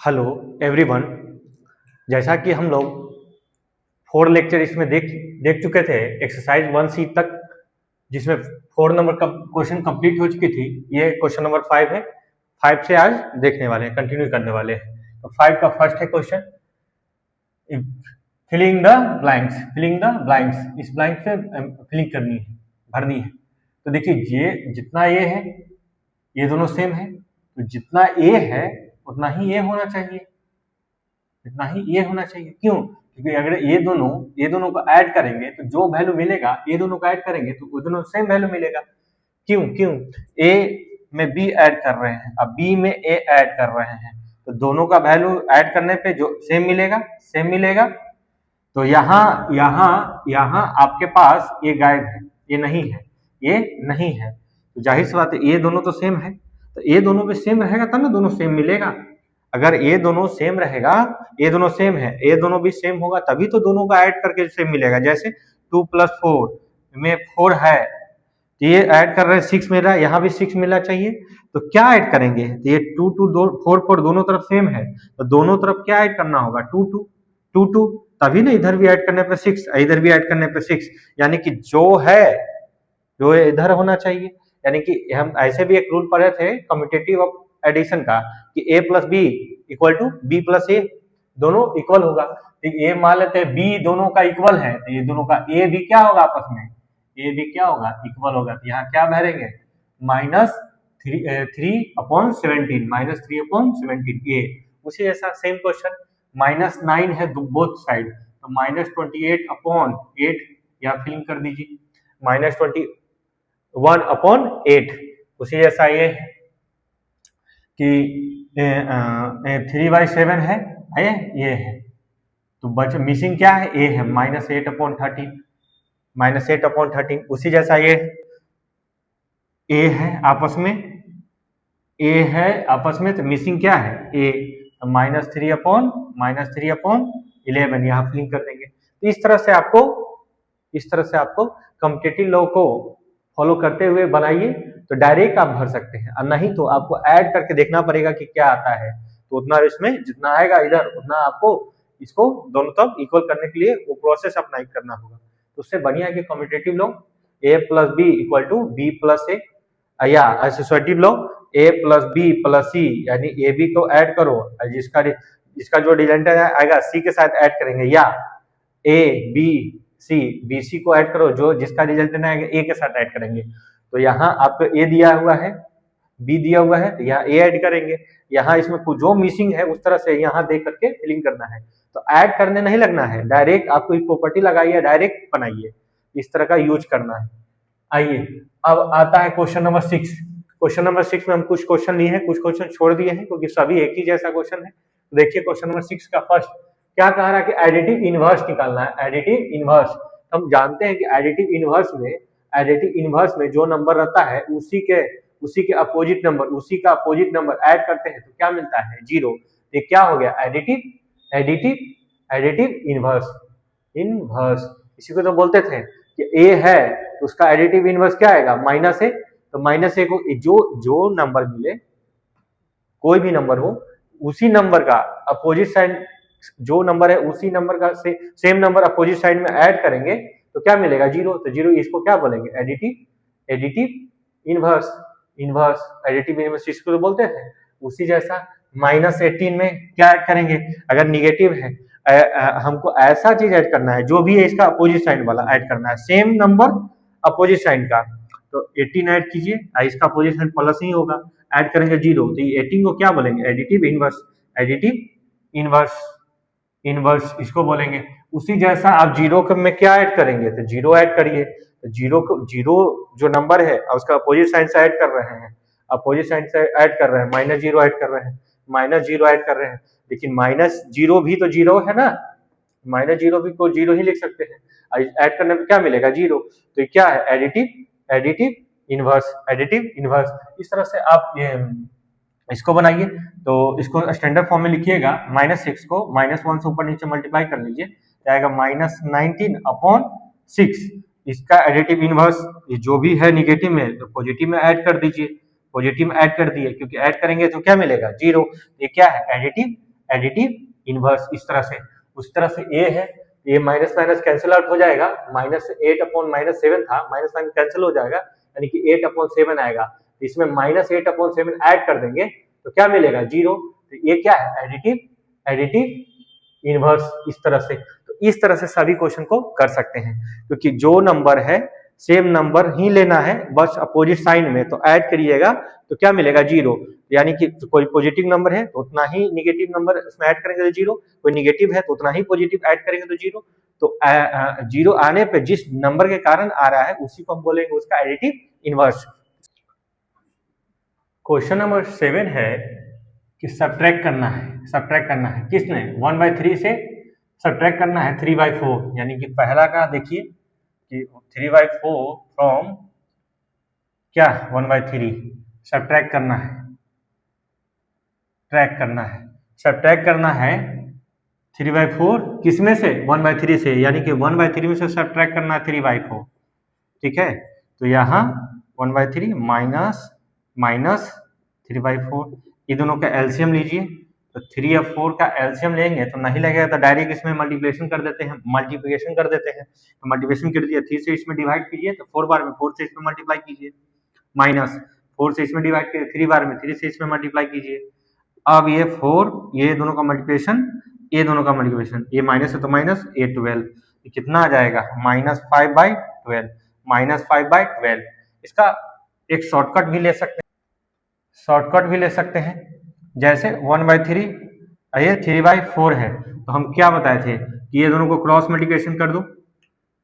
Hello everyone. जैसा कि हम लोग 4 लेक्चर इसमें देख चुके थे एक्सरसाइज 1C तक, जिसमें 4 नंबर का क्वेश्चन कंप्लीट हो चुकी थी। ये क्वेश्चन नंबर 5 है। 5 से आज देखने वाले हैं, कंटिन्यू करने वाले हैं। तो 5 का फर्स्ट है क्वेश्चन, फिलिंग द ब्लैंक्स। इस ब्लैंक से फिलिंग करनी है, भरनी है। तो देखिए, ये जितना ए है ये दोनों सेम है, तो जितना ए है उतना ही ये होना चाहिए, इतना ही ये होना चाहिए। क्यों? क्योंकि अगर ये दोनों को ऐड करेंगे तो जो वैल्यू मिलेगा, ये दोनों को ऐड करेंगे तो वो दोनों सेम वैल्यू मिलेगा। क्यों? ए में बी ऐड कर रहे हैं, अब बी में ए ऐड कर रहे हैं, तो दोनों का वैल्यू ऐड करने पे जो सेम मिलेगा। तो यहाँ आपके पास ये गायब है, ये नहीं है। तो जाहिर सी बात है ये दोनों तो सेम है, तो ये दोनों पे सेम रहेगा तब ना दोनों सेम मिलेगा। अगर ये दोनों सेम रहेगा, ये दोनों सेम है, ये दोनों भी सेम होगा, तभी तो दोनों का ऐड करके सेम मिलेगा। जैसे 2 + 4 में 4 है, तो ये ऐड कर रहे हैं 6 मिल रहा है, यहाँ भी 6 मिलना चाहिए। तो क्या ऐड करेंगे? तो ये 2 2 4 दोनों तरफ सेम है, तो दोनों तरफ क्या ऐड करना होगा? 2 2, तभी ना इधर भी ऐड करने पे 6, इधर भी ऐड करने पे 6, यानी कि जो इधर होना चाहिए। यानी कि हम ऐसे भी एक रूल पढ़े थे कम्यूटेटिव ऑफ एडिशन का, कि a + b = b + a, दोनों इक्वल होगा। तो ये मान लेते हैं b दोनों का इक्वल है, तो ये दोनों का a भी क्या होगा, आपस में a भी क्या होगा, इक्वल होगा। तो यहाँ क्या भरेंगे? -3/17 a। उसी जैसा सेम क्वेश्चन -9 है बोथ साइड, तो -28/8 यहाँ फिलिंग कर दीजिए, -21/8। उसी जैसा ये कि 3/7 है, ये है, तो मिसिंग क्या है? ए है, -8/13। उसी जैसा ये ए है आपस में, तो मिसिंग क्या है? ए, -3/11 यहाँ फिलिंग कर देंगे। तो इस तरह से आपको कम्यूटेटिव लॉ को फॉलो करते हुए बनाइए, तो डायरेक्ट आप भर सकते हैं, और नहीं तो आपको ऐड करके देखना पड़ेगा कि क्या आता है। तो उतना इसमें जितना आएगा इधर, उतना आपको इसको दोनों तरफ इक्वल करने के लिए वो प्रोसेस अप्लाई करना होगा। तो उससे बढ़िया कि commutative law a + b = b + a, या associative law a + b + c, यानी ए बी को ऐड करो, जिसका जो डिजोनेंट आएगा c के साथ ऐड करेंगे, या a b c b c को ऐड करो, जो जिसका रिजल्टेंट आएगा a के साथ ऐड करेंगे। तो यहाँ आपको a दिया हुआ है, b दिया हुआ है, तो यहाँ a ऐड करेंगे। यहाँ इसमें जो मिसिंग है उस तरह से यहाँ दे करके फिलिंग करना है। तो ऐड करने नहीं लगना है, डायरेक्ट आपको एक प्रॉपर्टी लगाइए, डायरेक्ट बनाइए, इस तरह का यूज करना है। आइए अब आता है क्वेश्चन नंबर 6। क्वेश्चन नंबर 6 में हम कुछ क्वेश्चन लिए हैं, कुछ क्वेश्चन छोड़ दिए हैं, क्योंकि सभी एक ही जैसा क्वेश्चन है। देखिए क्वेश्चन नंबर 6 का फर्स्ट क्या कह रहा है कि एडिटिव इनवर्स निकालना है। एडिटिव इनवर्स, हम जानते हैं कि एडिटिव इनवर्स में जो नंबर रहता है उसी के अपोजिट नंबर, उसी का अपोजिट नंबर ऐड करते हैं तो क्या मिलता है? 0। ये क्या हो गया? Additive inverse. इसी को तो बोलते थे कि a है तो उसका एडिटिव इनवर्स क्या आएगा? -a। तो -a को जो नंबर मिले, कोई भी नंबर हो, उसी नंबर का अपोजिट साइड, जो नंबर है उसी नंबर का सेम नंबर अपोजिट साइड में ऐड करेंगे तो क्या मिलेगा? 0। तो 0 इसको क्या बोलेंगे? Additive inverse. एडिटिव इनवर्स इसको तो बोलते हैं। उसी जैसा -18 में क्या ऐड करेंगे? अगर निगेटिव है, हमको ऐसा चीज ऐड करना है जो भी है इसका अपोजिट साइड वाला ऐड करना है, सेम नंबर अपोजिट साइड का। तो 18 ऐड कीजिए, इसका अपोजिट साइड प्लस ही होगा, ऐड करेंगे 0। तो ये 18 को क्या बोलेंगे? एडिटिव इनवर्स इसको बोलेंगे। उसी जैसा आप 0 में क्या ऐड करेंगे? तो 0 ऐड करिए। तो 0 जो नंबर है उसका अपोजिट साइड से ऐड कर रहे हैं, -0 ऐड कर रहे हैं, -0 ऐड कर रहे हैं। लेकिन -0 भी तो 0 है ना, -0 भी को 0 ही लिख सकते हैं, ऐड करने पे क्या मिलेगा? 0। तो ये क्या है? Additive inverse. इस तरह से आप इसको बनाइए। तो इसको स्टैंडर्ड फॉर्म में लिखिएगा, -6 को -1 से ऊपर नीचे मल्टीप्लाई कर लीजिए, जाएगा -19/6। इसका एडिटिव इनवर्स जो भी है निगेटिव में, तो पॉजिटिव में ऐड कर दीजिए। पॉजिटिव में ऐड कर दिए, क्योंकि ऐड करेंगे तो क्या मिलेगा? 0। ये क्या है? Additive inverse. इस तरह से, उस तरह से ए है, ये माइनस माइनस कैंसिल आउट हो जाएगा, -8/-7 था, माइनस माइनस कैंसिल हो जाएगा, यानी कि 8/7 आएगा। इसमें -8/7 ऐड कर देंगे तो क्या मिलेगा? 0। तो ये क्या है? Additive inverse. इस तरह से, तो इस तरह से सभी क्वेश्चन को कर सकते हैं, क्योंकि जो नंबर है सेम नंबर ही लेना है, बस अपोजिट साइन में, तो ऐड करिएगा तो क्या मिलेगा? 0। यानी कि कोई पॉजिटिव नंबर है तो उतना ही निगेटिव नंबर इसमें ऐड करेंगे तो 0, कोई निगेटिव है तो उतना ही पॉजिटिव ऐड करेंगे तो 0। तो 0 आने पे जिस नंबर के कारण आ रहा है उसी को हम बोलेंगे उसका एडिटिव इनवर्स। क्वेश्चन नंबर 7 है कि सब्ट्रैक्ट करना है किसने? 1/3 से सब्ट्रैक्ट करना है 3/4, यानी कि पहला का देखिए कि 3/4 फ्रॉम क्या? 1/3 सब्ट्रैक्ट करना है, सब्ट्रैक्ट करना है 3/4 किसमें से? 1/3 से, यानी कि 1/3 में से सब्ट्रैक्ट करना है 3/4। ठीक है, तो यहाँ 1/3 माइनस 3/4, ये दोनों का एलसीएम लीजिए। तो 3 और 4 का एलसीएम लेंगे तो नहीं लगेगा, तो डायरेक्ट इसमें मल्टीप्लिकेशन कर देते हैं, तो मल्टीप्लिकेशन कर दिया, 3 से इसमें डिवाइड कीजिए तो 4 बार में 4 से इसमें मल्टीप्लाई कीजिए, माइनस 4 से इसमें डिवाइड कीजिए 3 बार में 3 से इसमें मल्टीप्लाई कीजिए। अब ये 4, ये दोनों का मल्टीप्लिकेशन, ये दोनों का मल्टीप्लिकेशन, ये माइनस है तो माइनस, ये 12, ये कितना आ जाएगा? -5/12, -5/12। इसका एक शॉर्टकट भी ले सकते हैं, जैसे 1/3 ये 3/4 है, तो हम क्या बताए थे कि ये दोनों को क्रॉस मल्टीप्लिकेशन कर दो,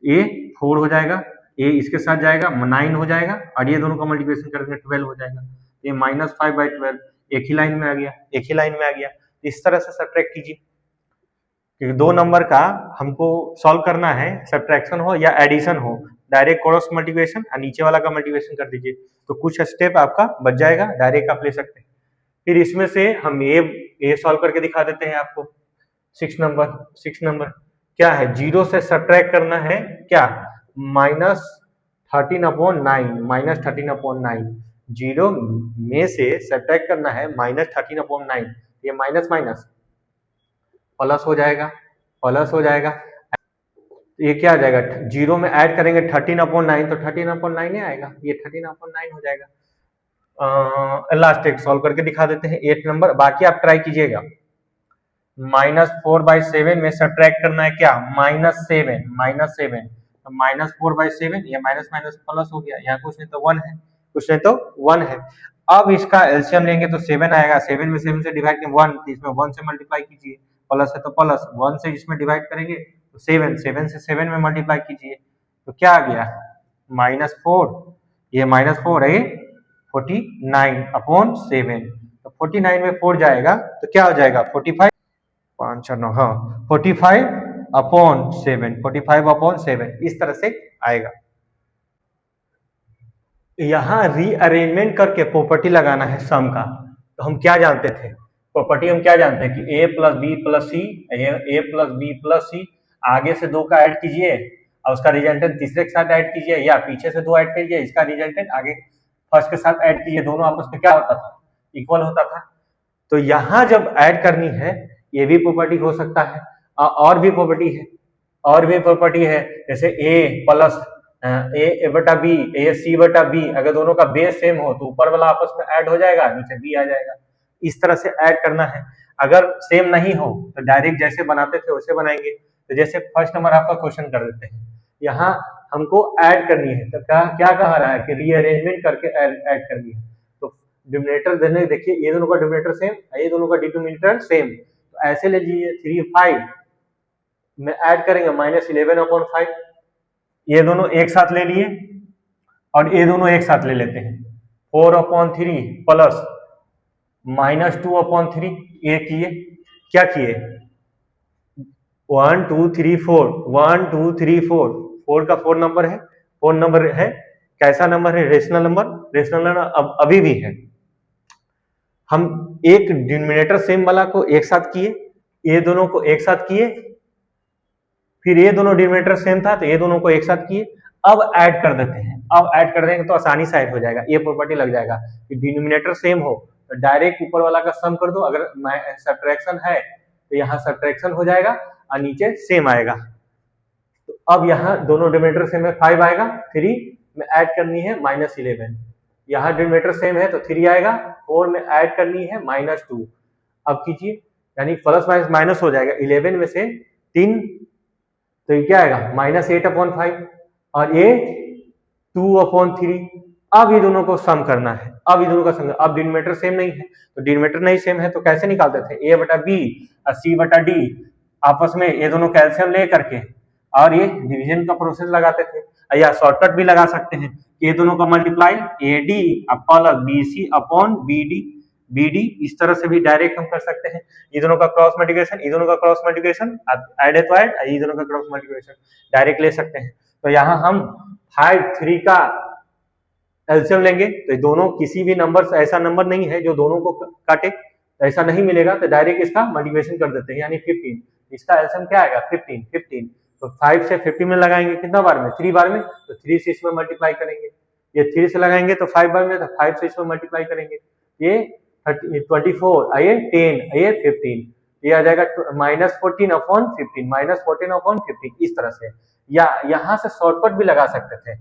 ये 4 हो जाएगा, ये इसके साथ जाएगा 9 हो जाएगा, और ये दोनों का मल्टीप्लिकेशन करेंगे 12 हो जाएगा, ये -5/12 एक ही लाइन में आ गया। इस तरह से सब्ट्रैक्ट कीजिए, क्योंकि दो नंबर का हमको सॉल्व करना है, सब्ट्रैक्शन हो या एडिशन हो, डायरेक्ट क्रॉस मल्टीप्लिकेशन और नीचे वाला का मल्टीप्लिकेशन कर दीजिए, तो कुछ स्टेप आपका बच जाएगा, डायरेक्ट आप ले सकते हैं। फिर इसमें से हम ये सॉल्व करके दिखा देते हैं आपको। 6 नंबर क्या है? 0 से सब्ट्रैक्ट करना है क्या? -13/9, 0 में से सब्ट्रैक्ट करना है -13/9, ये माइनस माइनस प्लस हो जाएगा, ये क्या आ जाएगा? 0 में ऐड करेंगे 13/9, तो 13/9 ही आएगा, ये 13/9 हो जाएगा। लास्ट एक सॉल्व करके दिखा देते हैं 8 नंबर, बाकी आप ट्राई कीजिएगा। -4/7 में सब्ट्रैक्ट करना है क्या? -7, तो -4/7, ये माइनस माइनस प्लस हो गया, यहाँ कुछ नहीं तो 1 है, अब इसका एलसीएम लेंगे तो 7 आएगा, 7 में 7 से डिवाइड करेंगे 1, तो इसमें 1 से मल्टीप्लाई कीजिए, प्लस है तो प्लस, 1 से इसमें डिवाइड करेंगे तो 7 से 7 में मल्टीप्लाई कीजिए, तो क्या आ गया? -4, ये -4 है, 49/7, तो 49 में 4 जाएगा तो क्या हो जाएगा? 45, 5 और 9, हाँ 45/7, इस तरह से आएगा। यहाँ रीअरेंजमेंट करके प्रॉपर्टी लगाना है सम का, तो हम क्या जानते थे? प्रॉपर्टी हम क्या जानते हैं कि a + b + c, a + b + c, आगे से 2 का ऐड कीजिए और उसका रिजल्टेंट तीसरे के साथ ऐड कीजिए, या पीछे से 2 ऐड कीजिए, इसका रिजल्टेंट आगे फर्स्ट के साथ ऐड कीजिए, दोनों आपस में क्या होता था? इक्वल होता था। तो यहाँ जब ऐड करनी है, ये भी प्रॉपर्टी हो सकता है, और भी प्रॉपर्टी है, जैसे a बटा b, c बटा b, अगर दोनों का बेस सेम हो तो ऊपर वाला आपस में ऐड हो जाएगा, नीचे b आ जाएगा, इस तरह से ऐड करना है। अगर सेम नहीं हो तो डायरेक्ट जैसे बनाते थे वैसे बनाएंगे। तो जैसे फर्स्ट नंबर आपका क्वेश्चन कर देते हैं, यहाँ हमको ऐड करनी है, तो क्या कहा रहा है कि रीअरेंजमेंट करके ऐड करनी है। तो डिनोमिनेटर देने, देखिए ये दोनों का डिनोमिनेटर सेम, ये दोनों का डिनोमिनेटर सेम, तो ऐसे ले लीजिए 3/5 में ऐड करेंगे -11/5, ये दोनों एक साथ ले लिए और ये दोनों एक साथ ले लेते हैं, 4/3 प्लस -2/3, ये किए, क्या किए? 1 2 3 4, 1 2 3 4, 4 का 4 नंबर है, कैसा नंबर है? रेशनल नंबर अभी भी है। हम एक डिनोमिनेटर सेम वाला को एक साथ किए, ये दोनों को एक साथ किए, फिर ये दोनों डिनोमिनेटर सेम था तो ये दोनों को एक साथ किए, अब ऐड कर देते हैं। अब ऐड कर देंगे तो आसानी से ऐड हो जाएगा, ये प्रॉपर्टी लग जाएगा कि डिनोमिनेटर सेम हो तो डायरेक्ट ऊपर वाला का सम कर दो, अगर सब्ट्रैक्शन है तो यहाँ सब्ट्रैक्शन हो जाएगा और नीचे सेम आएगा। तो अब यहाँ दोनों डिनोमिनेटर सेम है, 5 आएगा, 3 में ऐड करनी है -11, यहाँ डिनोमिनेटर सेम है तो 3 आएगा, 4 में ऐड करनी है -2। अब कीजिए, यानी प्लस माइनस माइनस हो जाएगा, 11 में से 3 तो ये क्या आएगा -8/5 और ये 2/3। अब ये दोनों को सम करना है, अब ये दोनों का सम, अब डिनोमिनेटर सेम नहीं है, तो डिनोमिनेटर नहीं सेम है तो कैसे निकालते थे, a/b और c/d आपस में ये दोनों कैल्शियम ले करके और ये डिवीजन का प्रोसेस लगाते थे, या शॉर्टकट भी लगा सकते हैं, ये दोनों का multiply AD plus BC upon BD इस तरह से भी डायरेक्ट हम कर सकते हैं। ये दोनों का क्रॉस मल्टीप्लिकेशन, ये दोनों का क्रॉस मल्टीप्लिकेशन, ऐड है तो ऐड, ये दोनों का क्रॉस मल्टीप्लिकेशन डायरेक्ट ले सकते हैं। तो यहाँ हम 5 3 का एलसीएम लेंगे तो दोनों किसी भी नंबर से ऐसा नंबर नहीं है जो दोनों को काटे, तो ऐसा नहीं मिलेगा, तो डायरेक्ट इसका मल्टीप्लिकेशन कर देते हैं, यानी 15। इसका एलसीएम क्या आएगा 15 तो 5 से 50 में लगाएंगे कितना बार में, 3 बार में, तो 3 से इसमें मल्टीप्लाई करेंगे, ये 3 से लगाएंगे तो 5 बार में, तो 5 से इसमें मल्टीप्लाई करेंगे, ये 24 ये 10 ये 15, ये आ जाएगा -14/15 -14/15 इस तरह से। या यहाँ से शॉर्टकट भी लगा सकते थे,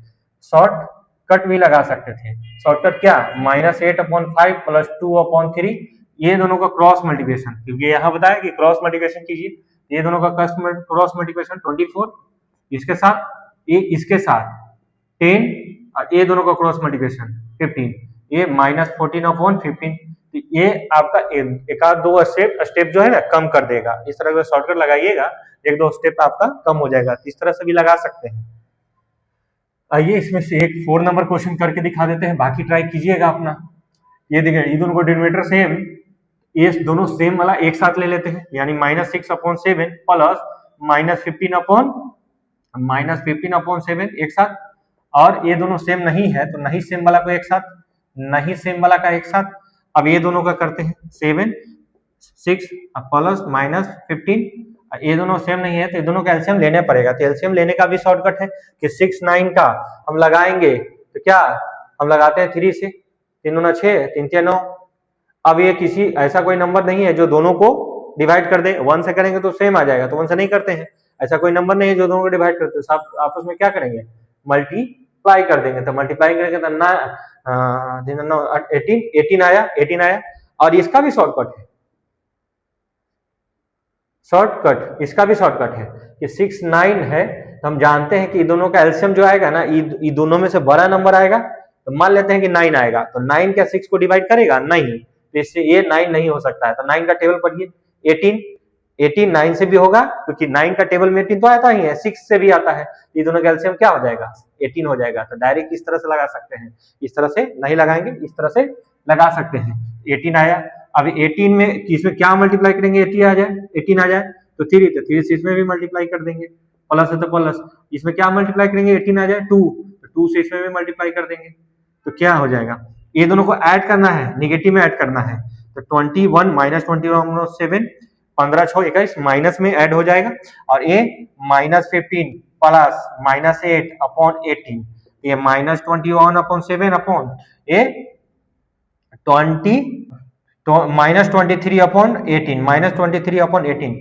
शॉर्टकट भी लगा सकते थे। शॉर्टकट क्या, -8/5 प्लस 2/3, ये दोनों का क्रॉस मल्टीप्लिकेशन, क्योंकि यहाँ बताया कि क्रॉस मल्टीप्लिकेशन कीजिए, ये दोनों का क्रॉस मल्टीप्लिकेशन 24 इसके साथ, ये इसके साथ 10 और ये दोनों का क्रॉस मल्टीप्लिकेशन 15, ये -14/15। तो ये आपका एक आध दो स्टेप जो है ना कम कर देगा, इस तरह का शॉर्टकट लगाइएगा, एक दो स्टेप आपका कम हो जाएगा, इस तरह से भी लगा सकते हैं। आइए इसमें से एक 4 नंबर क्वेश्चन करके दिखा देते हैं, बाकी ट्राई कीजिएगा अपना। ये देखिए, ये दोनों को डिनोमिनेटर सेम, ये दोनों सेम वाला एक साथ ले लेते हैं, यानी -6/7 प्लस -15/7 एक साथ, और ये दोनों सेम नहीं है तो नहीं सेम वाला को एक साथ, नहीं सेम वाला का एक साथ। अब ये दोनों का करते हैं 7 6 प्लस -15, ये दोनों सेम नहीं है तो ये दोनों का एलसीएम लेने पड़ेगा। तो एलसीएम लेने का भी शॉर्टकट है कि 6 9 का हम लगाएंगे तो क्या हम लगाते हैं 3 से, 3 दूना 6 3 3 9। अब ये किसी ऐसा कोई नंबर नहीं है जो दोनों को डिवाइड कर दे, 1 से करेंगे तो सेम आ जाएगा, तो 1 से नहीं करते हैं, ऐसा कोई नंबर नहीं है जो दोनों को डिवाइड करते हैं, सब आपस में क्या करेंगे मल्टीप्लाई कर देंगे। तो मल्टीप्लाई करेंगे तो 18 आया। और इसका भी शॉर्टकट है, इसका भी शॉर्टकट है कि 6 9 है तो हम जानते हैं कि ये दोनों का एलसीएम जो आएगा ना, ये दोनों में से बड़ा नंबर आएगा, तो मान लेते हैं कि 9 आएगा, तो 9 क्या 6 को डिवाइड करेगा, नहीं, तो इससे ये 9 नहीं हो सकता है। तो 9 का टेबल पढ़िए, 18 9 से भी होगा क्योंकि 9 का टेबल में 18 तो आता ही है, 6 से भी आता है, ये दोनों का एलसीएम क्या हो जाएगा 18 हो जाएगा। तो डायरेक्ट इस तरह से लगा सकते हैं, इस तरह से नहीं लगाएंगे, इस तरह से लगा सकते हैं। 18 आया, अब 18 में इसमें क्या मल्टीप्लाई करेंगे, 18 आ जाए तो 3 से इसमें भी मल्टीप्लाई कर देंगे, प्लस है तो प्लस, इसमें क्या मल्टीप्लाई करेंगे 18 आ जाए 2 तो 2 से इसमें भी मल्टीप्लाई कर देंगे, तो क्या हो जाएगा, ये दोनों को ऐड करना है, निगेटिव में ऐड करना है, तो 21 -21/7 15 6 21 माइनस में ऐड हो जाएगा, और ये -15 प्लस -8/18, ये -21/7 अपॉन ये -23/18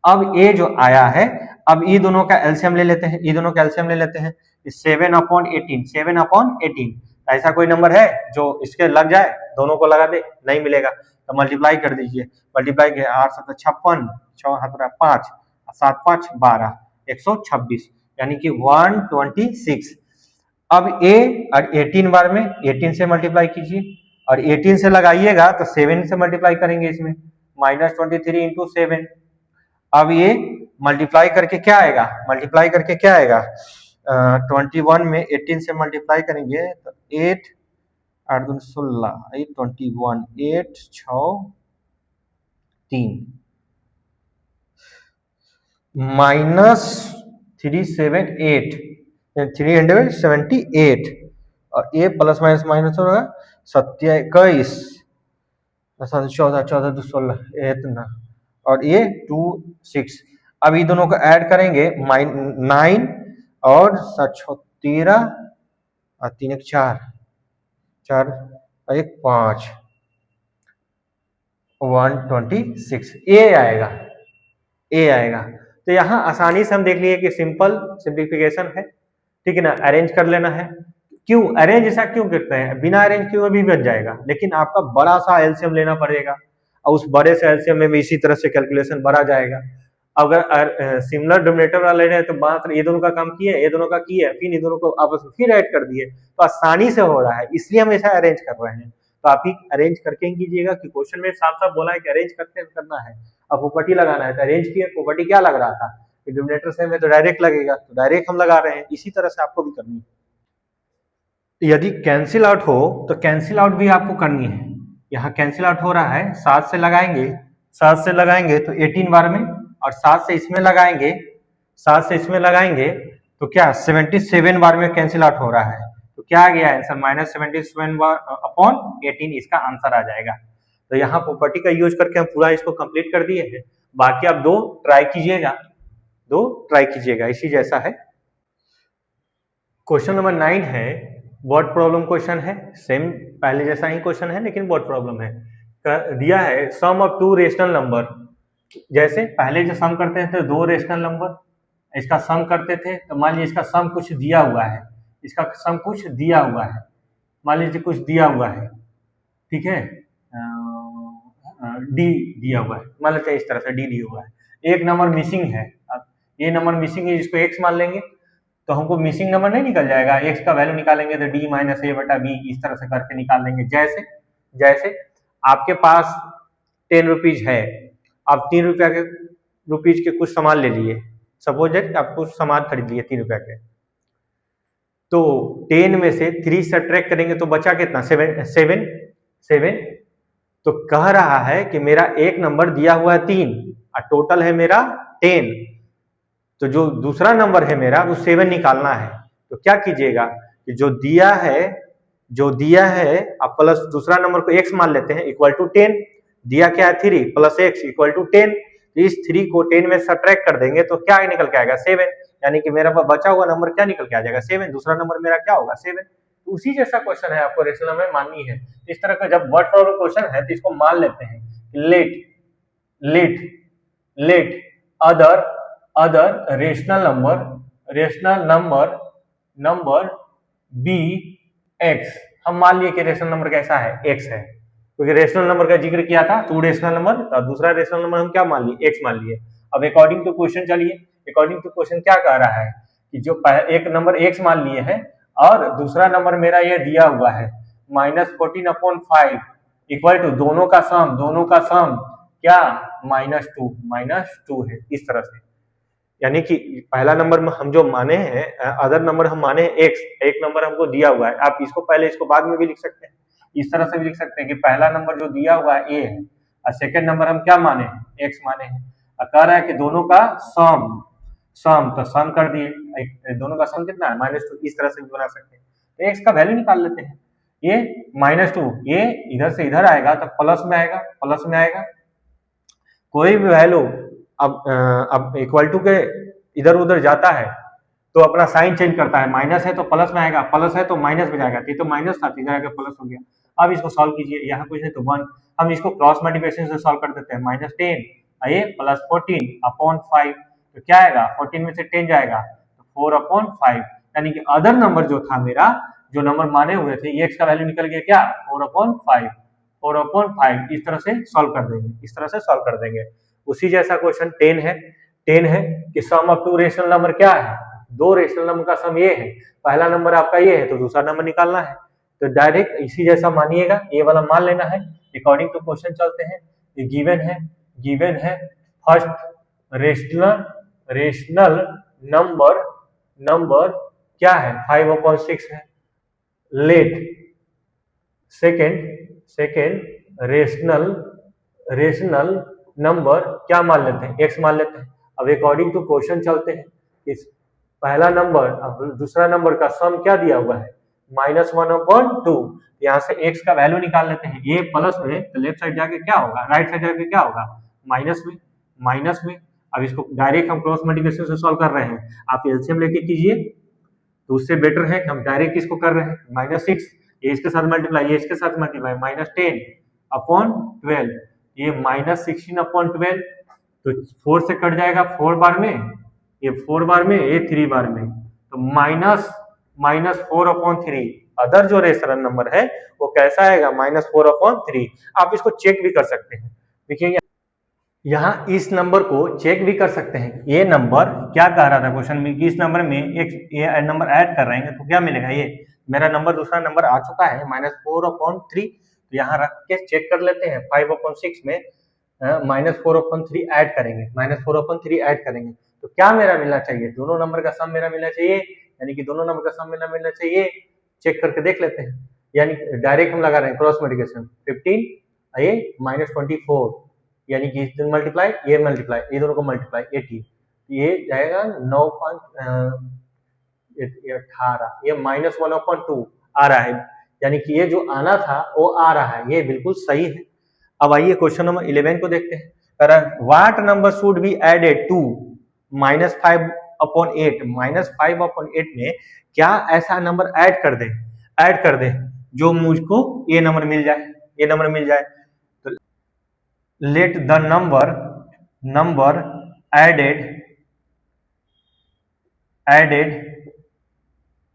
अब ये जो आया है, अब ये दोनों का एलसीएम ले लेते हैं, 7/18 ऐसा कोई नंबर है जो इसके लग जाए, दोनों को लगा दे, नहीं मिलेगा, तो मल्टीप्लाई कर दीजिए, मल्टीप्लाई के 8 7 56 6 5 7 5 12 126 यानी कि 126। अब ए 18 बार में 18 से मल्टीप्लाई कीजिए, और 18 से लगाइएगा तो 7 से मल्टीप्लाई करेंगे, इसमें -23 इंटू 7। अब ये मल्टीप्लाई करके क्या आएगा, 21 में 18 से मल्टीप्लाई करेंगे तो 8 8 दूनी 16 8 21 8 6 3 -378 और ये प्लस माइनस माइनस होगा 27 14 14 2 16 इतना, और ये 2 6। अब ये दोनों को ऐड करेंगे 9 और 13 और 3 1 4 4 1 5 126 ए आएगा, ए आएगा। तो यहाँ आसानी से हम देख लिए कि सिंपल सिंप्लीफिकेशन है, ठीक है ना, अरेंज कर लेना है। क्यों अरेंज ऐसा क्यों करते हैं, बिना अरेंज क्यों भी बन जाएगा, लेकिन आपका बड़ा सा एलसीएम लेना पड़ेगा और उस बड़े से एलसीएम में भी इसी तरह से कैलकुलेशन बढ़ा जाएगा। अगर सिमिलर डिनोमिनेटर वाला ले रहे हैं तो मात्र ये दोनों का काम किए, ये दोनों का किए, फिर इन दोनों को आपस में फिर ऐड कर दिए, तो आसानी से हो रहा है, इसलिए हम ऐसा अरेंज कर रहे हैं। तो आप ही अरेंज करके ही कीजिएगा कि क्वेश्चन में साफ साफ बोला है कि अरेंज करके करना है, अब प्रॉपर्टी लगाना है तो अरेंज किया, प्रॉपर्टी क्या लग रहा था, डिनोमिनेटर सेम है तो डायरेक्ट लगेगा, तो डायरेक्ट हम लगा रहे हैं, इसी तरह से आपको भी करनी है। यदि कैंसिल आउट हो तो कैंसिल आउट भी आपको करनी है। यहाँ कैंसिल आउट हो रहा है, 7 से लगाएंगे, 7 से लगाएंगे तो 18 बार में, और 7 से इसमें लगाएंगे, 7 से इसमें लगाएंगे तो क्या 77 बार में कैंसिल आउट हो रहा है, तो क्या आ गया आंसर -77 बार अपॉन 18 इसका आंसर आ जाएगा। तो यहाँ प्रॉपर्टी का यूज करके हम पूरा इसको कंप्लीट कर दिए हैं, बाकी आप दो ट्राई कीजिएगा, इसी जैसा है। क्वेश्चन नंबर 9 है, वर्ड प्रॉब्लम क्वेश्चन है, सेम पहले जैसा ही क्वेश्चन है लेकिन वर्ड प्रॉब्लम है। दिया है सम ऑफ 2 रेशनल नंबर, जैसे पहले जो सम करते थे 2 रेशनल नंबर, इसका सम करते थे तो मान लीजिए इसका सम कुछ दिया हुआ है, इसका सम कुछ दिया हुआ है, मान लीजिए कुछ दिया हुआ है, ठीक है, डी दिया हुआ है, मान लेते हैं इस तरह से डी दिया हुआ है, एक नंबर मिसिंग है, अब ये नंबर मिसिंग है, इसको एक्स मान लेंगे तो हमको मिसिंग नंबर नहीं निकल जाएगा, एक्स का वैल्यू निकालेंगे तो डी माइनस ए बटा बी इस तरह से करके निकाल लेंगे। जैसे जैसे आपके पास 10 रुपीज है, आप 3 रुपीज के कुछ सामान ले लिए, सपोज दैट आप कुछ सामान खरीद लिए 3 रुपया के, तो 10 में से 3 सब्ट्रैक्ट करेंगे तो बचा कितना 7। तो कह रहा है कि मेरा एक नंबर दिया हुआ है 3 और टोटल है मेरा 10, तो जो दूसरा नंबर है मेरा वो 7 निकालना है। तो क्या कीजिएगा कि जो दिया है आप प्लस दूसरा नंबर को x मान लेते हैं इक्वल टू 10, दिया क्या है 3 प्लस x इक्वल टू 10, इस 3 को 10 में सब्ट्रैक्ट कर देंगे तो क्या निकल के आएगा 7, यानी कि मेरा बचा हुआ नंबर क्या निकल के आ जाएगा 7, दूसरा नंबर मेरा क्या होगा 7। तो उसी जैसा क्वेश्चन है, आपको रेशनल नंबर माननी है। इस तरह का जब वर्ड प्रॉब्लम क्वेश्चन है तो इसको मान लेते हैं let other rational number be x, हम मान लिए कि रेशनल नंबर कैसा है एक्स है, क्योंकि रेशनल नंबर का जिक्र किया था 2 रेशनल नंबर, तो दूसरा रेशनल नंबर हम क्या मान लिए एक्स मान लिए। अब अकॉर्डिंग टू क्वेश्चन चलिए, अकॉर्डिंग टू क्वेश्चन क्या कह रहा है कि जो एक नंबर एक्स मान लिए है और दूसरा नंबर मेरा ये दिया हुआ है -14/5 इक्वल टू दोनों का सम क्या -2 है, इस तरह से। यानी कि पहला नंबर में हम जो माने हैं, अदर नंबर हम माने हैं एक्स, एक नंबर हमको दिया हुआ है, आप इसको पहले इसको बाद में भी लिख सकते हैं, इस तरह से भी लिख सकते हैं कि पहला नंबर जो दिया हुआ है ए है और सेकंड नंबर हम क्या माने हैं एक्स माने हैं, और कह रहा है कि दोनों का सम तो सम कर दिए, दोनों का सम कितना है -2, इस तरह से भी बना सकते हैं। तो एक्स का वैल्यू निकाल लेते हैं, ये -2, ये इधर से इधर आएगा तो प्लस में आएगा, कोई भी वैल्यू अब इक्वल टू के इधर उधर जाता है तो अपना साइन चेंज करता है, माइनस है तो प्लस में आएगा, प्लस है तो माइनस में जाएगा, तो माइनस था इधर आकर प्लस हो गया। अब इसको सॉल्व कीजिए, यहाँ कुछ है तो 1, हम इसको क्रॉस मल्टीप्लिकेशन से सॉल्व कर देते हैं, -10 ये +14/5, तो क्या आएगा 14 में से 10 जाएगा तो 4/5, यानी कि अदर नंबर जो था मेरा, जो नंबर माने हुए थे एक्स का वैल्यू निकल गया क्या 4/5, इस तरह से सॉल्व कर देंगे, उसी जैसा क्वेश्चन 10 है कि सम ऑफ 2 रेशनल नंबर क्या है, 2 रेशनल नंबर का सम ये है, पहला नंबर आपका ये है तो दूसरा नंबर निकालना है, तो डायरेक्ट इसी जैसा मानिएगा, ये वाला मान लेना है। अकॉर्डिंग टू क्वेश्चन चलते हैं, ये गिवन है फर्स्ट रेशनल नंबर क्या है 5/6 है, लेट सेकेंड रेशनल नंबर क्या मान लेते हैं एक्स मान लेते हैं। अब अकॉर्डिंग टू क्वेश्चन चलते हैं, इस पहला नंबर अब दूसरा नंबर का सम क्या दिया हुआ है -1/2, यहाँ से एक्स का वैल्यू निकाल लेते हैं, ये प्लस में तो लेफ्ट साइड जाके क्या होगा, राइट साइड जाके क्या होगा माइनस में। अब इसको डायरेक्ट हम क्रॉस मल्टीप्लिकेशन से सॉल्व कर रहे हैं, आप एलसीएम लेके कीजिए तो उससे बेटर है कि हम डायरेक्ट इसको कर रहे हैं, -6 ये इसके साथ मल्टीप्लाई, ये इसके साथ मल्टीप्लाई, -10/12, ये -16/12, तो 4 से कट जाएगा 4 बार में, ये 4 बार में, ये 3 बार में, तो -4/3। अदर जो रेशनल नंबर है वो कैसा आएगा, -4/3। आप इसको चेक भी कर सकते हैं। देखिए यहाँ इस नंबर को चेक भी कर सकते हैं। ये नंबर क्या कह रहा था क्वेश्चन में कि इस नंबर में एक ये नंबर ऐड कर रहे हैं तो क्या मिलेगा, ये मेरा नंबर दूसरा नंबर आ चुका है -4/3, तो यहाँ रख के चेक कर लेते हैं। 5/6 में -4/3 ऐड करेंगे, -4/3 ऐड करेंगे तो क्या मेरा मिलना चाहिए, दोनों नंबर का सम मेरा मिलना चाहिए, यानी कि दोनों नंबर का सम मेरा मिलना चाहिए। चेक करके देख लेते हैं, यानी डायरेक्ट हम लगा रहे हैं क्रॉस मल्टीप्लिकेशन। 15 ये -24, यानी कि मल्टीप्लाई ये मल्टीप्लाई, ये दोनों को मल्टीप्लाई 80, ये जाएगा 9.18, ये -1/2 आ रहा है, यानी कि ये जो आना था वो आ रहा है, ये बिल्कुल सही है। अब आइए क्वेश्चन नंबर 11 को देखते हैं। What number should be added to -5/8, -5/8 में क्या ऐसा नंबर ऐड कर दे जो मुझको ये नंबर मिल जाए, ये नंबर मिल जाए। तो let the number added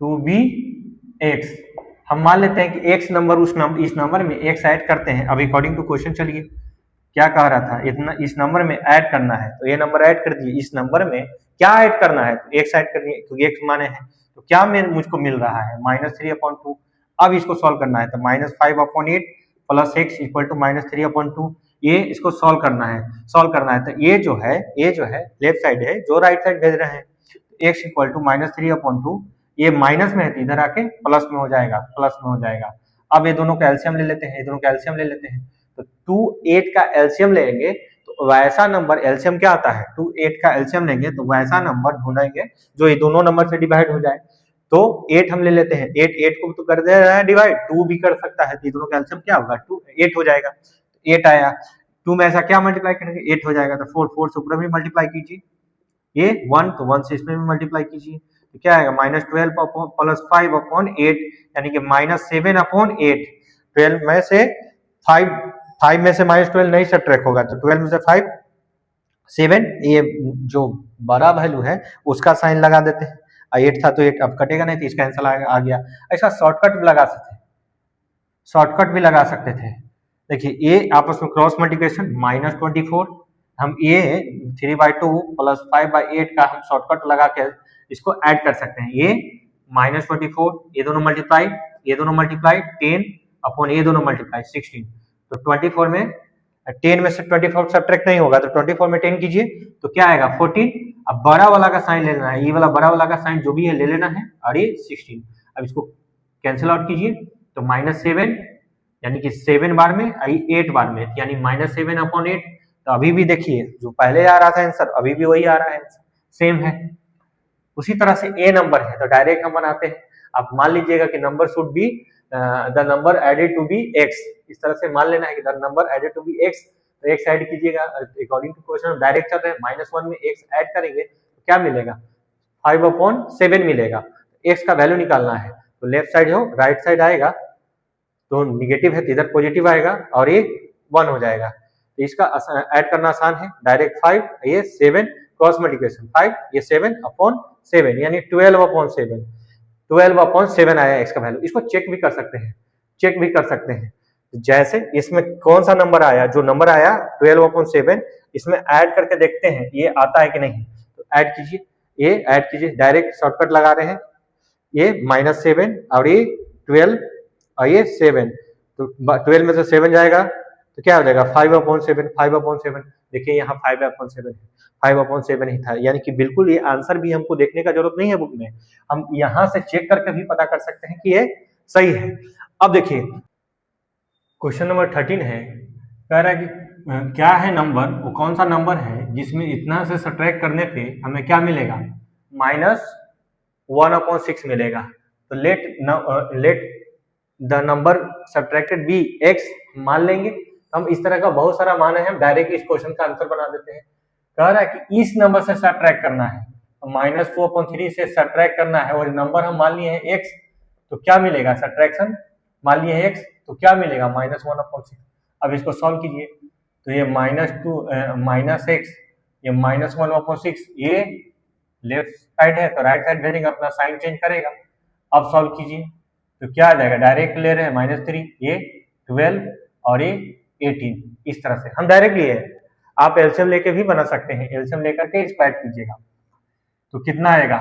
to be x। हम मान लेते हैं कि x नंबर इस नंबर में x ऐड करते हैं। अब अकॉर्डिंग टू क्वेश्चन चलिए क्या कह रहा था, इतना इस नंबर में ऐड करना है, तो ये नंबर ऐड कर दिए। इस नंबर में क्या ऐड करना है, तो x ऐड करनी है, क्योंकि x माने हैं, तो क्या मुझको मिल रहा है -3/2। अब इसको सॉल्व करना है, तो -5/8 प्लस x इक्वल टू -3/2, ये इसको सॉल्व करना है। तो ये जो है लेफ्ट साइड है, जो राइट साइड भेज रहे हैं, x इक्वल टू -3/2, ये माइनस में है तो इधर आके प्लस में हो जाएगा। अब ये दोनों का एलसीएम ले लेते हैं, तो 2 8 का एलसीएम लेंगे तो वैसा नंबर, एलसीएम क्या आता है, 2 8 का एलसीएम लेंगे तो वैसा नंबर ढूंढेंगे जो ये दोनों नंबर से डिवाइड हो जाए। तो 8 हम ले लेते हैं, 8 को तो कर दे रहा है डिवाइड, 2 भी कर सकता है, तो दोनों का एलसीएम क्या होगा, 2 8 हो जाएगा। 8 आया, 2 में ऐसा क्या मल्टीप्लाई करेंगे, 8 हो जाएगा, तो 4 से ऊपर भी मल्टीप्लाई कीजिए, ये 1 तो 1 से इसमें भी मल्टीप्लाई कीजिए, तो क्या आएगा -12 प्लस 5/8, यानी कि -7/8। 12 में से 5 में से -12 नहीं सब्ट्रैक्ट होगा, तो 12 में से 5 7, ये जो बड़ा वैल्यू है उसका साइन लगा देते हैं। 8 था तो 8 अब कटेगा नहीं, तो इसका आंसर आ गया। ऐसा शॉर्टकट भी लगा सकते थे। देखिए ये आपस में क्रॉस मल्टीप्लिकेशन -24, हम ये 3/2 प्लस 5/8 का हम शॉर्टकट लगा के इसको ऐड कर सकते हैं। ये -24, ये दोनों मल्टीप्लाई 10 अपॉन ये दोनों मल्टीप्लाई 16, तो 24 में 10 में से 24 सब्ट्रैक्ट नहीं होगा, तो 24 में 10 कीजिए तो क्या आएगा 14। अब बड़ा वाला का साइन ले लेना है, ये वाला बड़ा वाला का साइन जो भी है ले लेना है, और ये 16। अब इसको कैंसिल आउट कीजिए तो -7, यानी कि 7 बार में 8 बार में, यानी -7/8। तो अभी भी देखिए जो पहले आ रहा था आंसर अभी भी वही आ रहा है, सेम है। उसी तरह से ए नंबर है तो डायरेक्ट हम बनाते हैं। अब मान लीजिएगा कि number should be the number added to be x, इस तरह से मान लेना है कि the number added to be x, तो x ऐड कीजिएगा। अकॉर्डिंग टू क्वेश्चन डायरेक्ट चल रहे हैं, -1 में x ऐड करेंगे तो क्या मिलेगा 5/7 मिलेगा। x का वैल्यू निकालना है, तो लेफ्ट साइड हो राइट साइड आएगा, तो निगेटिव है तो इधर पॉजिटिव आएगा और ये 1 हो जाएगा। तो इसका ऐड करना आसान है, डायरेक्ट 5 ये 7 क्रॉस मल्टीप्लिकेशन 5 ये 7/7, यानी 12/7 आया x का वैल्यू। इसको चेक भी कर सकते हैं। जैसे इसमें कौन सा नंबर आया, जो नंबर आया 12/7, इसमें ऐड करके देखते हैं ये आता है कि नहीं, तो ऐड कीजिए, डायरेक्ट शॉर्टकट लगा रहे हैं, ये -7 और ये 12 और ये 7, तो 12 में से 7 जाएगा तो क्या हो जाएगा 5/7। देखिए यहाँ 5/7 है, 5/7 ही था, यानी कि बिल्कुल ये आंसर भी हमको देखने का जरूरत नहीं है बुक में, हम यहाँ से चेक करके भी पता कर सकते हैं कि ये सही है। अब देखिए क्वेश्चन नंबर 13 है, कह रहा है कि क्या है नंबर, वो कौन सा नंबर है जिसमें इतना से सब्ट्रैक्ट करने पे हमें क्या मिलेगा, -1/6 मिलेगा। तो let the number subtracted be x मान लेंगे। हम इस तरह का बहुत सारा मान है, हम डायरेक्ट इस क्वेश्चन का आंसर बना देते हैं। कह रहा है कि इस नंबर से सब्ट्रैक्ट करना है, तो -4/3 से सब्ट्रैक्ट करना है, और नंबर हम मान लिए हैं x, तो क्या मिलेगा, सब्ट्रैक्शन मान लिए हैं x तो क्या मिलेगा -1/6। अब इसको सॉल्व कीजिए, तो ये -2 -x, ये -1/6, ये लेफ्ट साइड है तो राइट साइड भेजेंगे, अपना साइन चेंज करेगा। अब सॉल्व कीजिए तो क्या आ जाएगा, डायरेक्ट ले रहे हैं -3, ये 12 और ये 18, इस तरह से हम डायरेक्ट लिए हैं। आप एलसीएम लेके भी बना सकते हैं, एलसीएम लेकर के एक्सपैंड कीजिएगा तो कितना आएगा,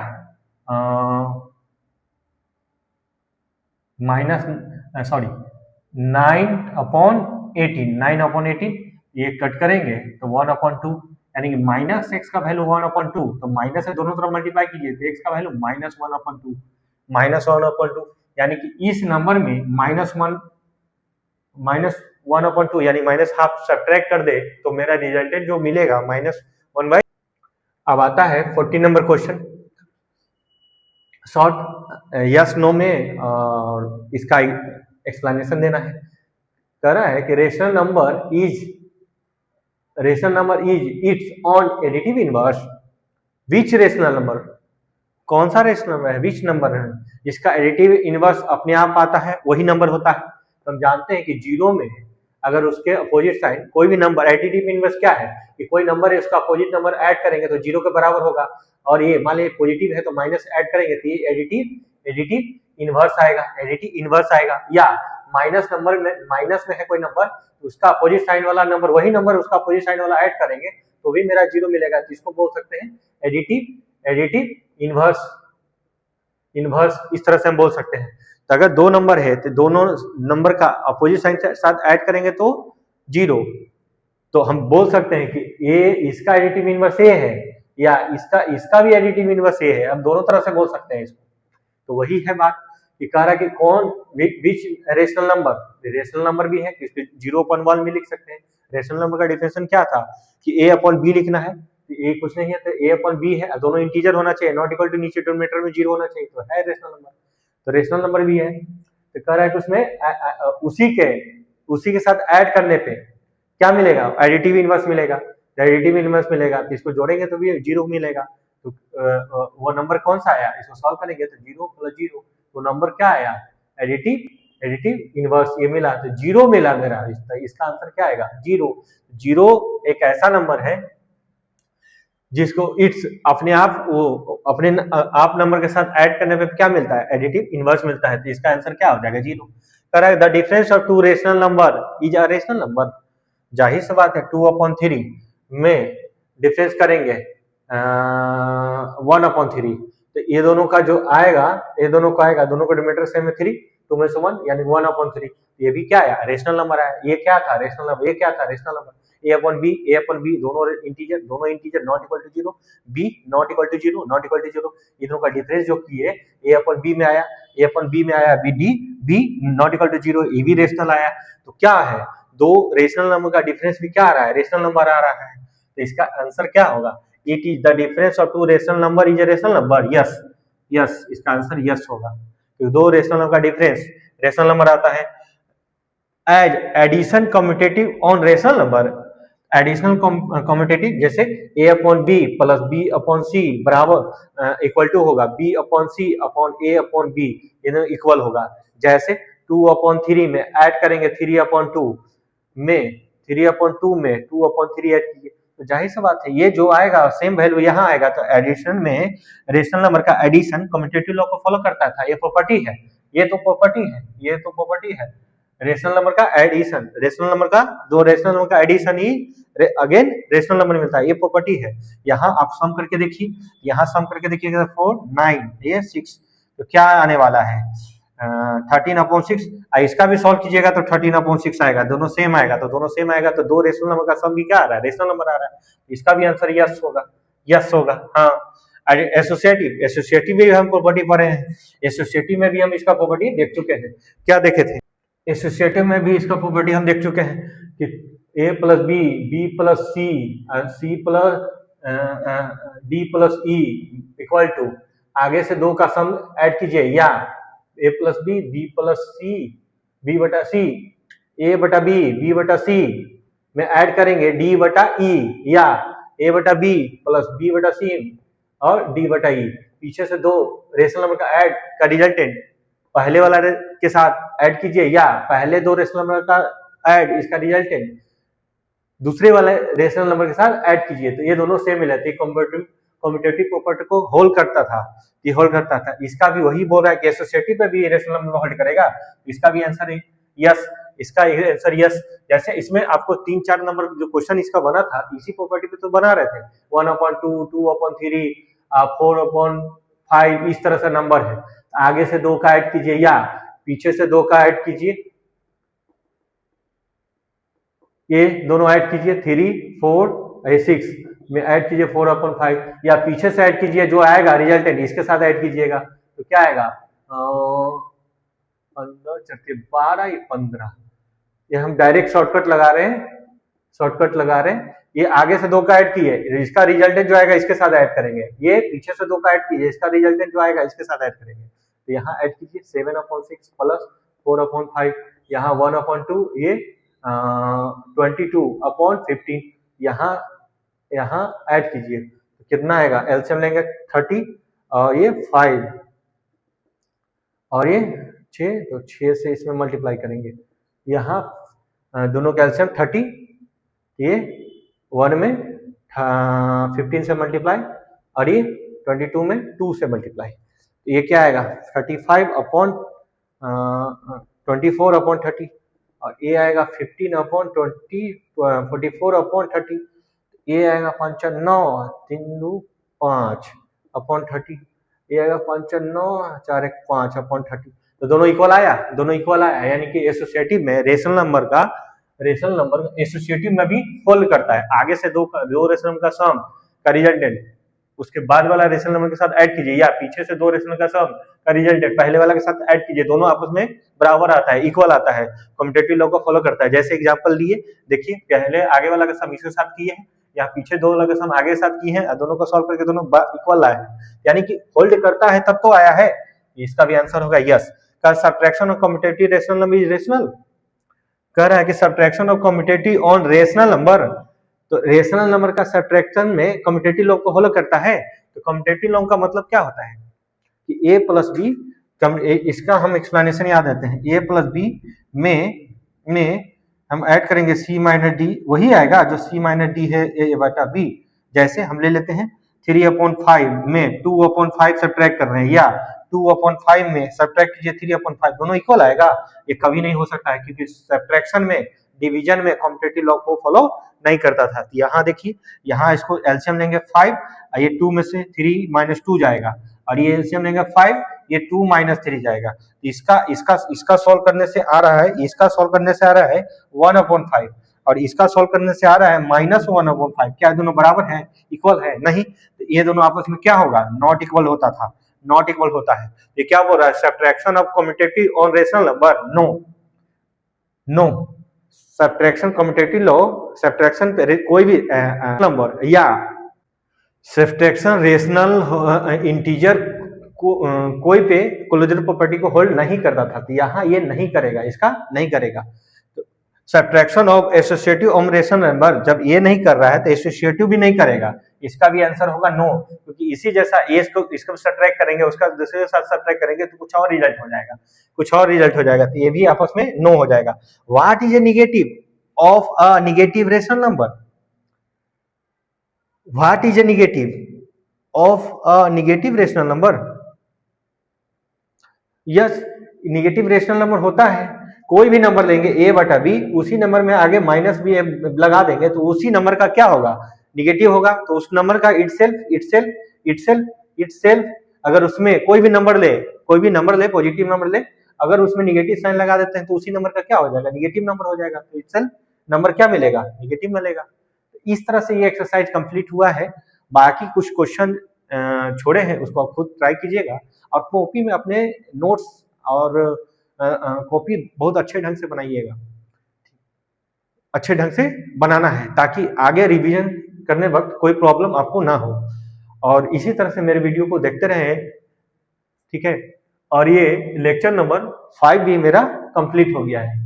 -9/18, ये कट करेंगे तो 1/2, यानी कि -x का वैल्यू 1/2, तो माइनस से दोनों तरफ मल्टीप्लाई कीजिए तो x का वैल्यू -1/2, यानी कि इस नंबर में -1/2 यानी -हाफ सब्ट्रैक्ट कर दे तो मेरा रिजल्टेंट जो मिलेगा -1/। अब आता है 14 number question, short yes no में और इसका एक्सप्लेनेशन देना है। कह रहा है कि rational number is it's on additive inverse, which rational number, कौन सा रेशनल नंबर है, विच नंबर है जिसका एडिटिव इनवर्स अपने आप आता है वही नंबर होता है। तो हम जानते हैं कि जीरो में अगर उसके अपोजिट साइन कोई भी नंबर, एडिटिव इनवर्स क्या है कि कोई नंबर है उसका अपोजिट नंबर ऐड करेंगे तो जीरो के बराबर होगा, और ये मान लीजिए पॉजिटिव है तो माइनस ऐड करेंगे तो ये एडिटिव इनवर्स आएगा, या माइनस में है कोई नंबर तो उसका अपोजिट साइन वाला नंबर, वही नंबर उसका अपोजिट साइन वाला ऐड करेंगे तो भी मेरा जीरो मिलेगा, तो इसको बोल सकते हैं एडिटिव इनवर्स, इस तरह से हम बोल सकते हैं। तो अगर दो नंबर है तो दोनों नंबर का अपोजिट साइन के साथ ऐड करेंगे तो जीरो, तो हम बोल सकते हैं कि ये इसका एडिटिव इनवर्स ए है या इसका भी एडिटिव इनवर्स ए है, हम दोनों तरह से बोल सकते हैं इसको। तो वही है बात कि कह रहा है कि कौन विच रेशनल नंबर भी है कि 0/1 भी लिख सकते हैं। रेशनल नंबर का डिफिनेशन क्या था कि a/b लिखना है, ए कुछ नहीं है तो a/b है, दोनों इंटीजर होना चाहिए, नॉट इक्वल टू नीचे डिनोमिनेटर में 0 होना चाहिए, तो है रेशनल नंबर। तो रेशनल नंबर भी है, तो कह रहा है कि उसमें उसी के साथ ऐड करने पे क्या मिलेगा, एडिटिव इनवर्स मिलेगा, तो इसको जोड़ेंगे तो भी जीरो मिलेगा। तो वो नंबर कौन सा आया, इसको सॉल्व करेंगे तो 0 + 0, तो नंबर क्या आया, एडिटिव इनवर्स, ये मिला तो जीरो मिला मेरा, इसका आंसर क्या आएगा, जीरो एक ऐसा नंबर है जिसको इट्स अपने आप नंबर के साथ ऐड करने पे क्या मिलता है, एडिटिव इनवर्स मिलता है, तो इसका आंसर क्या हो जाएगा, zero. Correct, the difference of two rational number is a rational number, जाहिर सी बात है 2/3 में डिफरेंस करेंगे 1/3, तो ये दोनों का जो आएगा, दोनों का डिनोमिनेटर सेम है 3, 2 में से 1 यानी 1/3, ये भी क्या आया, रेशनल नंबर आया। ये क्या था, रेशनल नंबर, ये क्या था, रेशनल नंबर। a/b दोनों integer not equal to 0, b not equal to 0, ये दोनों का डिफरेंस जो किए a/b में आया, b नॉट इक्वल टू 0, ये भी रेशनल आया। तो क्या है, दो रेशनल नंबर का डिफरेंस भी क्या आ रहा है, रेशनल नंबर आ रहा है, तो इसका आंसर क्या होगा, it is the difference of two rational number is a rational number, yes, इसका आंसर यस होगा। तो दो रेशनल नंबर का डिफरेंस रेशनल नंबर आता है। As addition commutative on rational number, additional commutative जैसे a/b प्लस b/c बराबर equal to होगा b/c/a/b, ये इक्वल होगा। जैसे 2/3 में ऐड करेंगे 3/2 में 2/3 ऐड कीजिए, तो जाहिर सी बात है ये जो आएगा सेम वैल्यू यहाँ आएगा। तो एडिशन में रेशनल नंबर का एडिशन कम्यूटेटिव लॉ को फॉलो करता था, ये प्रॉपर्टी है, ये तो प्रॉपर्टी है रेशनल नंबर का एडिशन, रेशनल नंबर का दो रेशनल नंबर का एडिशन ही अगेन रेशनल नंबर मिलता है, ये प्रॉपर्टी है। यहाँ आप सम करके देखिए, 4 9 ये 6, तो क्या आने वाला है 13/6, इसका भी सॉल्व कीजिएगा तो 13/6 आएगा, दोनों सेम आएगा, तो दो रेशनल नंबर का सम भी क्या आ रहा है, रेशनल नंबर आ रहा है, इसका भी आंसर यस होगा। हाँ, एसोसिएटिव भी हम प्रॉपर्टी पढ़े हैं, एसोसिएटिव में भी हम इसका प्रॉपर्टी देख चुके हैं। क्या देखे थे, एसोसिएटिव में भी इसका प्रॉपर्टी हम देख चुके हैं कि a + b, b + c, c + d + e equal to, आगे से दो का सम ऐड कीजिए, या a + b, b + c, b/c, a/b, b/c में ऐड करेंगे d/e, या a/b + b/c और d/e, पीछे से दो रेशनल नंबर का ऐड का रिजल्टेंट पहले वाला के साथ ऐड कीजिए, या पहले दो रेशनल नंबर का ऐड इसका रिजल्टेंट दूसरे वाले रेशनल नंबर के साथ ऐड कीजिए, तो ये दोनों सेम मिले थे। कम्यूटेटिव प्रॉपर्टी को होल्ड करता था, ये होल्ड करता था। इसका भी वही बोल रहा है कि एसोसिएटिव पे भी रेशनल नंबर होल्ड करेगा। इसका भी आंसर है यस, इसका आंसर यस। जैसे इसमें आपको 3-4 नंबर जो क्वेश्चन इसका बना था इसी प्रॉपर्टी पे तो बना रहे थे, 1/2, 2/3, 4/5, इस तरह से नंबर है। आगे से 2 का ऐड कीजिए या पीछे से 2 का ऐड कीजिए, ये दोनों ऐड कीजिए, 3, 4, 6 में ऐड कीजिए 4/5, या पीछे से ऐड कीजिए, जो आएगा रिजल्टेंट इसके साथ ऐड कीजिएगा तो क्या आएगा 15 चरके 12, ये 15। ये हम डायरेक्ट शॉर्टकट लगा रहे हैं, शॉर्टकट लगा रहे हैं। ये आगे से 2 का ऐड किए, इसका रिजल्टेंट जो आएगा इसके साथ ऐड करेंगे। ये पीछे से 2 का ऐड कीजिए, इसका रिजल्टेंट जो आएगा इसके साथ ऐड करेंगे। तो यहाँ ऐड कीजिए 7/6 प्लस 4/5, यहाँ 1/2, ये 22/15, यहाँ ऐड कीजिए तो कितना आएगा, एलसीएम लेंगे 30 और ये 5 और ये 6, तो 6 से इसमें मल्टीप्लाई करेंगे। यहाँ दोनों का एलसीएम 30, ये 1 में 15 से मल्टीप्लाई और ये 22 में 2 से मल्टीप्लाई, तो ये क्या आएगा 35/24/30 और ये आएगा 15/20 44/30, ये आएगा 95 3 5/30, ये आएगा 95 4 5/30। तो दोनों इक्वल आया, दोनों इक्वल आया, यानी कि एसोसिएटिव में रेशनल नंबर एसोसिएटिव में भी होल्ड करता है। आगे से दो रेशनल नंबर का सम का रिजल्टेंट उसके बाद वाला रेशनल नंबर के साथ ऐड कीजिए, या पीछे से 2 रेशनल का सम का रिजल्टेंट पहले वाला के साथ ऐड कीजिए, दोनों आपस में बराबर आता है, इक्वल आता है, कम्यूटेटिव लॉ को फॉलो करता है। जैसे एग्जांपल लिए, देखिए पहले आगे वाला का सम इसके साथ किए हैं, या पीछे 2 वाला का सम आगे साथ किए हैं, दोनों को सॉल्व करके दोनों इक्वल लाए हैं, यानी कि होल्ड करता है तब तो आया है। इसका भी आंसर होगा यस। का subtraction of commutative rational number is rational, कह रहा है कि subtraction of commutative on rational number, तो रेशनल नंबर का सब्ट्रैक्शन में कम्यूटेटिव लॉ को फॉलो करता है। तो कम्यूटेटिव लॉ का मतलब क्या होता है कि a प्लस बी, इसका हम एक्सप्लेनेशन याद रहते हैं, a प्लस बी में हम ऐड करेंगे c माइनस डी, वही आएगा जो c माइनस डी है a बटा b। जैसे हम ले लेते हैं 3/5 में 2/5 सब्ट्रैक्ट कर रहे हैं, या 2/5 में सब्ट्रैक्ट कीजिए 3/5, दोनों इक्वल आएगा। ये कभी नहीं हो सकता है क्योंकि सब्ट्रैक्शन में, डिवीजन में कम्यूटेटिव लॉ को फॉलो नहीं करता था। तो यहाँ देखिए, यहाँ इसको एलसीएम लेंगे 5, ये 2 में से 3 - 2 जाएगा, और ये एलसीएम लेंगे 5, ये 2 - 3 जाएगा। इसका सॉल्व करने से आ रहा है, इसका सॉल्व करने से आ रहा है 1/5, और इसका सॉल्व करने से आ रहा है -1/5। क्या दोनों बराबर है, इक्वल है? नहीं। तो ये दोनों आपस में क्या होगा, नॉट इक्वल होता था, नॉट इक्वल होता है। ये क्या बोल रहा है, subtraction of commutative on rational number, no subtraction commutative law, subtraction पे कोई भी नंबर या सब्ट्रैक्शन रेशनल इंटीजर को कोई पे क्लोजर प्रॉपर्टी को होल्ड नहीं करता था। तो यहाँ ये नहीं करेगा, इसका नहीं करेगा। तो subtraction of associative on rational number जब ये नहीं कर रहा है तो एसोसिएटिव भी नहीं करेगा। इसका भी आंसर होगा नो, क्योंकि इसी जैसा इसको सब्ट्रैक्ट करेंगे, उसका दूसरे के साथ सब्ट्रैक्ट करेंगे तो कुछ और रिजल्ट हो जाएगा, कुछ और रिजल्ट हो जाएगा। तो ये भी आपस में नो हो जाएगा। What is a negative of a negative rational number? What is a negative of a negative rational number? Yes, negative rational number होता है, कोई भी नंबर लेंगे a बटा b, उसी नंबर में आगे माइनस भी लगा देंगे तो उसी नंबर का क्या होगा, निगेटिव होगा। तो उस नंबर का इटसेल्फ अगर उसमें कोई भी नंबर ले, पॉजिटिव नंबर ले, अगर उसमें निगेटिव साइन लगा देते हैं तो उसी नंबर का क्या हो जाएगा, निगेटिव नंबर हो जाएगा। तो इटसेल्फ नंबर क्या मिलेगा, निगेटिव मिलेगा। इस तरह से ये एक्सरसाइज कंप्लीट हुआ है। बाकी कुछ क्वेश्चन छोड़े हैं, उसको आप खुद ट्राई कीजिएगा, और कॉपी में अपने नोट्स और कॉपी बहुत अच्छे ढंग से बनाइएगा, अच्छे ढंग से बनाना है ताकि आगे रिवीजन करने वक्त कोई प्रॉब्लम आपको ना हो। और इसी तरह से मेरे वीडियो को देखते रहें, ठीक है। और ये लेक्चर नंबर 5 भी मेरा कंप्लीट हो गया है।